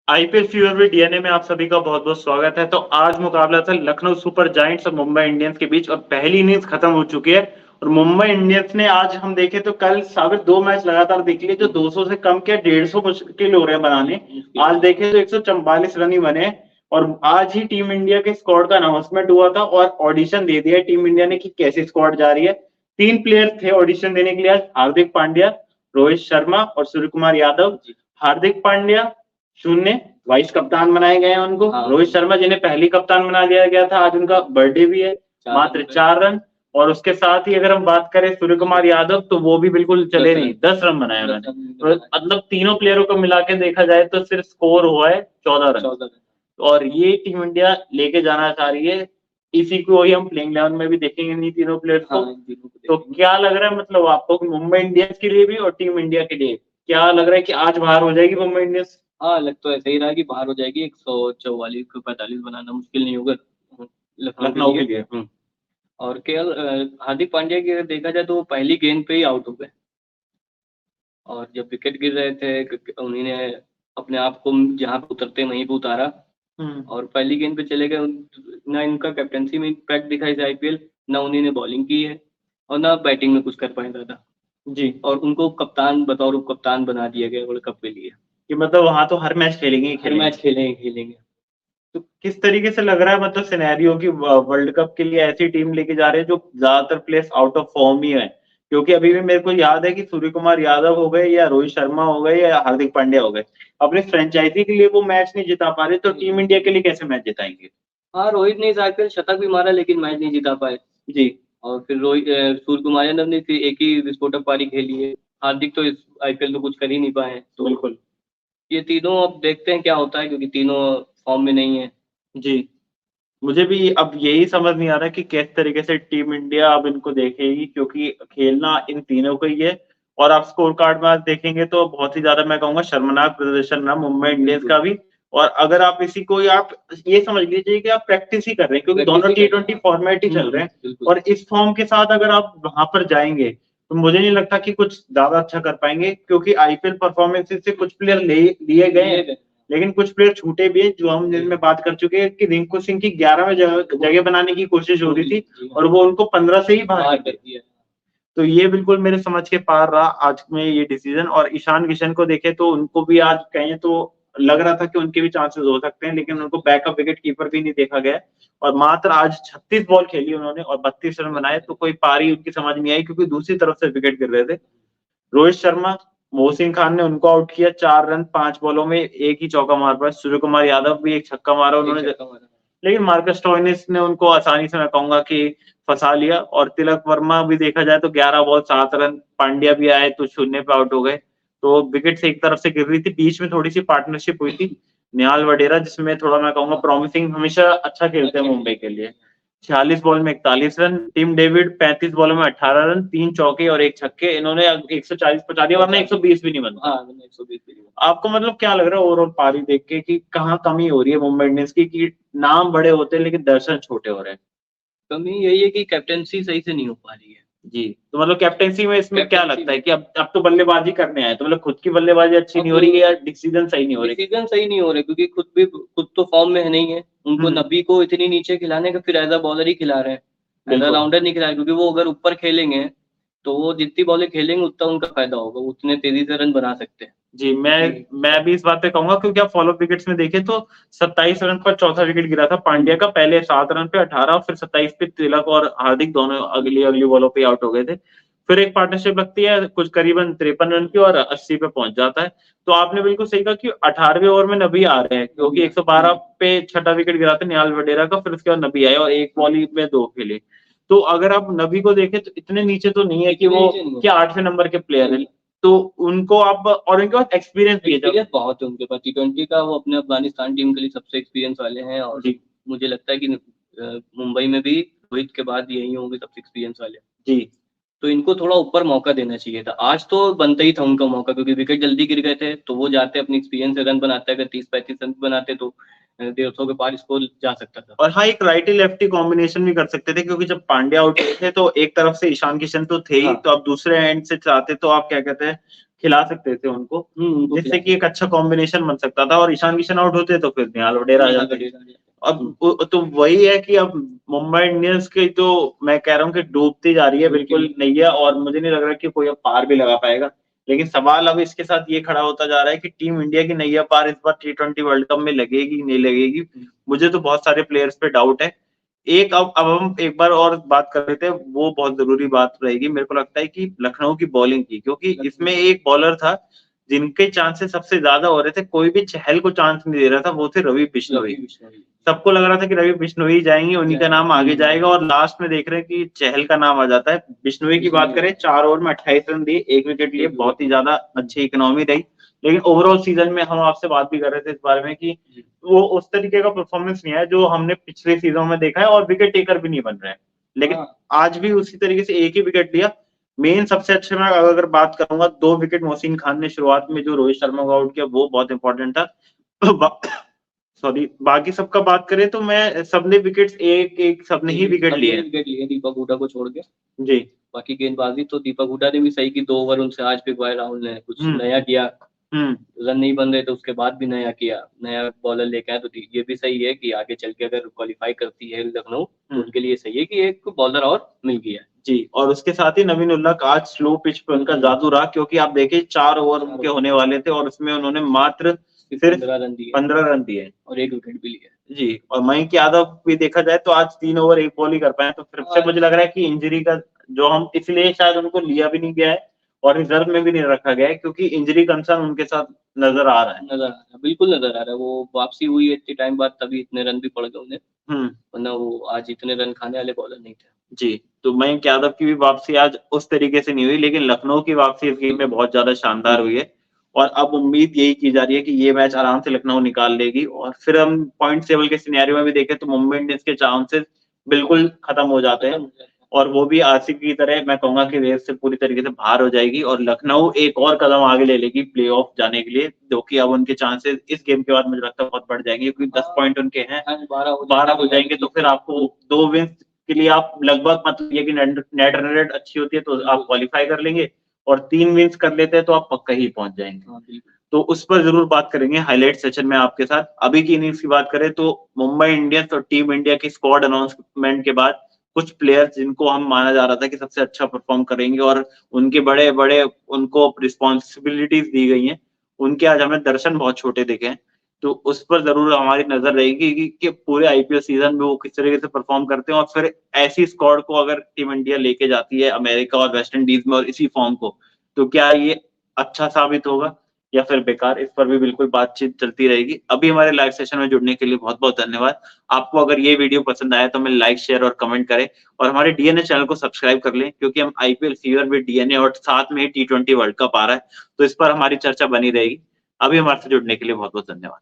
IPL fever में DNA में आप सभी का बहुत-बहुत स्वागत है। तो आज मुकाबला था लखनऊ सुपर जायंट्स और मुंबई इंडियंस के बीच और पहली इनिंग्स खत्म हो चुकी है और मुंबई इंडियंस ने आज हम देखें तो कल साबित 2 मैच लगातार देख लिए जो 200 से कम के 150 मुश्किल हो रहे हैं बनाने। आज देखें तो 144 रन ही बने और आज ही टीम इंडिया के स्क्वाड का अनाउंसमेंट हुआ था और ऑडिशन दे दिया टीम इंडिया ने कि कैसी स्क्वाड जा रही है। 3 प्लेयर थे ऑडिशन देने के लिए आज, हार्दिक पांड्या, रोहित शर्मा और सूर्य कुमार यादव। हार्दिक पांड्या शून्य वाइस कप्तान बनाए गए हैं उनको। रोहित शर्मा जिन्हें पहली कप्तान बना दिया गया था, आज उनका बर्थडे भी है, मात्र 4 रन। और उसके साथ ही अगर हम बात करें सूर्य कुमार यादव तो वो भी बिल्कुल चले नहीं, 10 रन बनाए उन्होंने। मतलब तीनों प्लेयरों को मिला के देखा जाए तो सिर्फ स्कोर हुआ है 14 रन और ये टीम इंडिया लेके जाना चाह रही है। इसी को ही हम प्लेइंग 11 में भी देखेंगे इन तीनों प्लेयर्स को। तो क्या लग रहा है मतलब आपको मुंबई इंडियंस के लिए भी और टीम इंडिया के लिए क्या लग रहा है कि आज बाहर हो जाएगी मुंबई इंडियंस? हाँ, लग तो ऐसे ही रहा कि बाहर हो जाएगी। 144 को 45 बनाना मुश्किल नहीं होगा लखनऊ के लिए। और केवल हार्दिक पांड्या की अगर देखा जाए तो वो पहली गेंद पे ही आउट हो गए और जब विकेट गिर रहे थे उन्होंने अपने आप को जहाँ पे उतरते वहीं पे उतारा और पहली गेंद पे चले गए। ना इनका कैप्टनसी में इम्पैक्ट दिखा इस आईपीएल, ना उन्होंने बॉलिंग की है और ना बैटिंग में कुछ कर पाया था जी। और उनको कप्तान बतौर उप कप्तान बना दिया गया वर्ल्ड कप के लिए कि मतलब वहां तो हर मैच खेलेंगे हर मैच खेलेंगे। तो किस तरीके से लग रहा है मतलब सिनेरियो की वर्ल्ड कप के लिए ऐसी टीम लेके जा रहे हैं जो ज्यादातर प्लेयर्स आउट ऑफ फॉर्म ही है? क्योंकि अभी भी मेरे को याद है कि सूर्य कुमार यादव हो गए या रोहित शर्मा हो गए या हार्दिक पांड्या हो गए, अपनी फ्रेंचाइजी के लिए वो मैच नहीं जिता पा रहे, तो टीम इंडिया के लिए कैसे मैच जिताएंगे? हाँ, रोहित ने इस आईपीएल शतक भी मारा लेकिन मैच नहीं जिता पाए जी। और फिर सूर्य कुमार यादव ने फिर एक ही विस्फोटक पारी खेली है। हार्दिक तो इस आईपीएल तो कुछ कर ही नहीं पाए। तो बिल्कुल ये तीनों अब देखते हैं क्या होता है क्योंकि तीनों फॉर्म में नहीं है। जी। मुझे भी अब यही समझ नहीं आ रहा कि किस तरीके से टीम इंडिया अब इनको देखेगी, क्योंकि खेलना इन तीनों को ही है। और आप स्कोर कार्ड में आज देखेंगे तो बहुत ही ज्यादा मैं कहूंगा शर्मनाक प्रदर्शन रहा मुंबई इंडियंस का भी। और अगर आप इसी को आप ये समझ लीजिए कि आप प्रैक्टिस ही कर रहे हैं, क्योंकि दोनों T20 फॉर्मेट ही चल रहे हैं और इस फॉर्म के साथ अगर आप वहां पर जाएंगे तो मुझे नहीं लगता कि कुछ ज्यादा अच्छा कर पाएंगे, क्योंकि आईपीएल परफॉर्मेंसेस से कुछ प्लेयर लिए गए हैं लेकिन कुछ प्लेयर छूटे भी हैं, जो हम जिनमें बात कर चुके हैं कि रिंकू सिंह की 11 में जगह बनाने की कोशिश हो रही थी और वो उनको 15 से ही बाहर कर दिया। तो ये बिल्कुल मेरे समझ के पार रहा आज में ये डिसीजन। और ईशान किशन को देखे तो उनको भी आज कहें तो लग रहा था कि उनके भी चांसेस हो सकते हैं, लेकिन उनको बैकअप विकेट कीपर भी नहीं देखा गया और मात्र आज 36 बॉल खेली उन्होंने और 32 रन बनाए, तो कोई पारी उनकी समझ नहीं आई क्योंकि दूसरी तरफ से विकेट गिर रहे थे। रोहित शर्मा, मोहसिन खान ने उनको आउट किया 4 रन 5 बॉलों में, एक ही चौका मार पाया। सूर्य कुमार यादव भी एक छक्का मारा उन्होंने, लेकिन मार्कस स्टोइनिस ने उनको आसानी से मैं कहूंगा कि फंसा लिया। और तिलक वर्मा भी देखा जाए तो 11 बॉल 7 रन, पांड्या भी आए तो शून्य पे आउट हो गए। तो विकेट से एक तरफ से गिर रही थी, बीच में थोड़ी सी पार्टनरशिप हुई थी निहाल वडेरा, जिसमें थोड़ा मैं कहूंगा प्रॉमिसिंग, हमेशा अच्छा खेलते हैं मुंबई के लिए। 46 बॉल में 41 रन। टिम डेविड 35 बॉलों में 18 रन, 3 चौके और 1 छक्के, इन्होंने 140 पहुंचा दिया, वरना 120 भी नहीं बनता। आपको मतलब क्या लग रहा है ओवरऑल पारी देख के कि कहाँ कमी हो रही है मुंबई इंडियंस की कि नाम बड़े होते हैं लेकिन दर्शन छोटे हो रहे हैं? कमी यही है कि कैप्टेंसी सही से नहीं हो पा रही है जी। तो मतलब कैप्टेंसी में इसमें क्या लगता है कि अब तो बल्लेबाजी करने आए, तो मतलब खुद की बल्लेबाजी अच्छी नहीं हो रही है या डिसीजन सही नहीं हो रहे? डिसीजन सही नहीं हो रहे क्योंकि खुद तो फॉर्म में है नहीं है। उनको नबी को इतनी नीचे खिलाने का फिर एज अ बॉलर ही खिला रहे हैं, एज अ राउंडर नहीं खिला रहे, क्योंकि वो अगर ऊपर खेलेंगे तो वो जितनी बॉलें खेलेंगे उतना उनका फायदा होगा, उतने तेजी से रन बना सकते हैं। जी, मैं भी इस बात पे कहूंगा, क्योंकि आप फॉलो विकेट्स में देखें तो 27 रन पर चौथा विकेट गिरा था पांड्या का, पहले 7 रन पे 18 और फिर 27 पे तिलक और हार्दिक दोनों अगली बॉलों पे आउट हो गए थे। फिर एक पार्टनरशिप लगती है कुछ करीबन 53 रन की और 80 पे पहुंच जाता है। तो आपने बिल्कुल सही कहा कि 18वें ओवर में नबी आ रहे हैं, क्योंकि 112 पे छठा विकेट गिरा था निहाल वडेरा का, फिर उसके बाद नबी आए और एक बॉल में 2 खेले। तो अगर आप नबी को देखें तो इतने नीचे तो नहीं है कि वो क्या 8वें नंबर के प्लेयर है, तो उनको आप, और उनके पास एक्सपीरियंस भी है, बहुत है उनके पास T20 का, वो अपने अफगानिस्तान टीम के लिए सबसे एक्सपीरियंस वाले हैं और मुझे लगता है कि मुंबई में भी रोहित के बाद यही होंगे सबसे एक्सपीरियंस वाले। जी। तो इनको थोड़ा ऊपर मौका देना चाहिए था, आज तो बनता ही था उनका मौका, क्योंकि विकेट जल्दी गिर गए थे तो वो जाते अपनी एक्सपीरियंस से रन बनाते, अगर 30-35 रन बनाते तो 150 के पार स्कोर जा सकता था। और हाँ, एक राइटी लेफ्टी कॉम्बिनेशन भी कर सकते थे, क्योंकि जब पांड्या आउट हुए थे तो एक तरफ से ईशान किशन तो थे ही, तो आप दूसरे एंड से चाहते तो आप क्या कहते हैं खिला सकते थे उनको, उनको जिससे कि एक अच्छा कॉम्बिनेशन बन सकता था, और ईशान किशन आउट होते तो फिर निहाल वडेरा आ जाते। अब तो वही है कि अब मुंबई इंडियंस की तो मैं कह रहा हूँ कि डूबती जा रही है बिल्कुल नैया, और मुझे नहीं लग रहा कि कोई अब पार भी लगा पाएगा। लेकिन सवाल अब इसके साथ ये खड़ा होता जा रहा है कि टीम इंडिया की नैया पार इस बार T20 वर्ल्ड कप में लगेगी नहीं लगेगी। मुझे तो बहुत सारे प्लेयर्स पे डाउट है। एक अब हम एक बार और बात कर रहे थे, वो बहुत जरूरी बात रहेगी मेरे को लगता है कि लखनऊ की बॉलिंग की, क्योंकि इसमें एक बॉलर था जिनके चांसेस सबसे ज्यादा हो रहे थे, कोई भी चहल को चांस नहीं दे रहा था, वो थे रवि बिश्नोई। सबको लग रहा था कि रवि बिश्नोई जाएंगे, उन्हीं का नाम आगे जाएगा, और लास्ट में देख रहे हैं कि चहल का नाम आ जाता है। बिश्नोई की बात करें, 4 ओवर में 28 रन दिए, 1 विकेट लिए, बहुत ही ज्यादा अच्छी इकोनॉमी रही। लेकिन ओवरऑल सीजन में हम आपसे बात भी कर रहे थे इस बारे में कि वो उस तरीके का परफॉर्मेंस नहीं है जो हमने पिछले सीजन में देखा है, और विकेट टेकर भी नहीं बन रहे हैं। लेकिन आज भी उसी तरीके से एक ही विकेट लिया। मेन सबसे अच्छे में अगर बात करूंगा, 2 विकेट मोहसिन खान ने शुरुआत में जो रोहित शर्मा को आउट किया, वो बहुत इंपॉर्टेंट था। सॉरी, बाकी सबका बात करें तो मैं सबने विकेट्स एक सबने ही विकेट लिए दीपक हुडा को छोड़ के जी। बाकी गेंदबाजी तो दीपक हुडा ने भी सही की, 2 ओवर उनसे आज पिकवाए राहुल ने, कुछ नया किया, रन नहीं बन रहे तो उसके बाद भी नया किया, नया बॉलर लेके आए, तो ये भी सही है कि आगे चल के अगर क्वालिफाई करती है लखनऊ तो उनके लिए सही है कि एक बॉलर और मिल गया जी। और उसके साथ ही नवीन उल्लाह का आज स्लो पिच पे उनका जादू रहा, क्योंकि आप देखिए 4 ओवर उनके होने वाले थे और उसमें उन्होंने मात्र सिर्फ 15 रन दिए और 1 विकेट भी लिया जी। और मयंक यादव भी देखा जाए तो आज 3 ओवर 1 बॉल ही कर पाए, तो फिर से मुझे लग रहा है कि इंजरी का जो हम इसलिए शायद उनको लिया भी नहीं गया है और रिजर्व में भी नहीं रखा गया है, क्योंकि इंजरी कंसर्न उनके साथ नजर आ रहा है। बिल्कुल नजर आ रहा है। वो वापसी हुई इतने टाइम बाद, तभी इतने रन भी पड़ गए उन्हें, वरना वो आज इतने रन खाने वाले बॉलर नहीं थे जी। तो मयंक यादव की भी वापसी आज उस तरीके से नहीं हुई, लेकिन लखनऊ की वापसी इस गेम में बहुत ज्यादा शानदार हुई है, और अब उम्मीद यही की जा रही है कि ये मैच आराम से लखनऊ निकाल लेगी। और फिर हम पॉइंट टेबल के सिनेरियो में भी देखें तो मुंबई इंडियंस के चांसेस बिल्कुल खत्म हो जाते हैं, और वो भी आरसीबी की तरह मैं कहूंगा कि रेस से पूरी तरीके से बाहर हो जाएगी, और लखनऊ एक और कदम आगे ले लेगी प्लेऑफ जाने के लिए, जो कि अब उनके चांसेस इस गेम के बाद मुझे लगता है बहुत बढ़ जाएंगे, क्योंकि 10 पॉइंट उनके हैं, 12 हो जाएंगे, तो फिर आपको 2 विन के लिए आप लगभग, मतलब ये कि नेट रन रेट अच्छी होती है तो आप क्वालिफाई कर लेंगे, और 3 विन्स कर लेते हैं तो आप पक्का ही पहुंच जाएंगे। तो उस पर जरूर बात करेंगे हाईलाइट सेशन में आपके साथ। अभी की इनिंग्स की बात करें तो मुंबई इंडियंस और टीम इंडिया की स्क्वाड अनाउंसमेंट के बाद कुछ प्लेयर्स जिनको हम माना जा रहा था कि सबसे अच्छा परफॉर्म करेंगे और उनके बड़े बड़े उनको रिस्पॉन्सिबिलिटीज दी गई हैं, उनके आज हमें दर्शन बहुत छोटे दिखे हैं। तो उस पर जरूर हमारी नजर रहेगी कि पूरे आईपीएल सीजन में वो किस तरीके से परफॉर्म करते हैं, और फिर ऐसी स्क्वाड को अगर टीम इंडिया लेके जाती है अमेरिका और वेस्ट इंडीज में और इसी फॉर्म को, तो क्या ये अच्छा साबित होगा या फिर बेकार, इस पर भी बिल्कुल बातचीत चलती रहेगी। अभी हमारे लाइव सेशन में जुड़ने के लिए बहुत बहुत धन्यवाद। आपको अगर ये वीडियो पसंद आया तो हमें लाइक शेयर और कमेंट करें, और हमारे डीएनए चैनल को सब्सक्राइब कर लें, क्योंकि हम आईपीएल फीवर विद डीएनए और साथ में T20 वर्ल्ड कप आ रहा है, तो इस पर हमारी चर्चा बनी रहेगी। अभी हमारे से जुड़ने के लिए बहुत बहुत धन्यवाद।